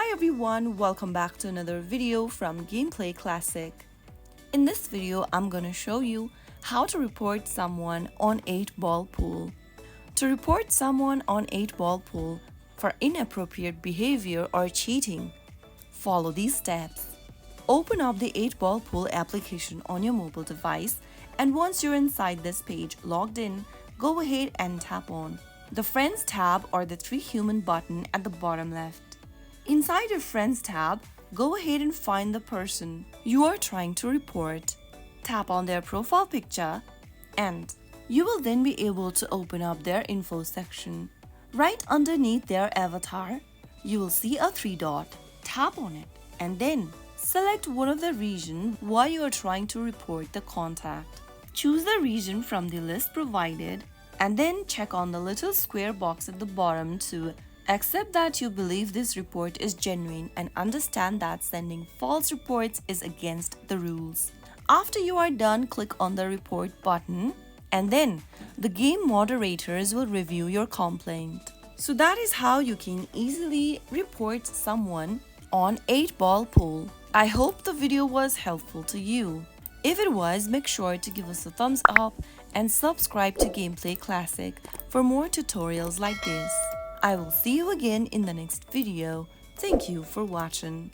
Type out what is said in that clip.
Hi everyone, welcome back to another video from Gameplay Classic. In this video, I'm gonna show you how to report someone on 8-ball pool. To report someone on 8-ball pool for inappropriate behavior or cheating, follow these steps. Open up the 8-ball pool application on your mobile device, and once you're inside this page logged in, go ahead and tap on the Friends tab or the 3 human button at the bottom left. Inside your Friends tab, go ahead and find the person you are trying to report. Tap on their profile picture and you will then be able to open up their info section. Right underneath their avatar, you will see a 3 dot. Tap on it and then select one of the regions where you are trying to report the contact. Choose the region from the list provided and then check on the little square box at the bottom to accept that you believe this report is genuine and understand that sending false reports is against the rules. After you are done, click on the report button and then the game moderators will review your complaint. So that is how you can easily report someone on 8-ball pool. I hope the video was helpful to you. If it was, make sure to give us a thumbs up and subscribe to Gameplay Classic for more tutorials like this. I will see you again in the next video. Thank you for watching.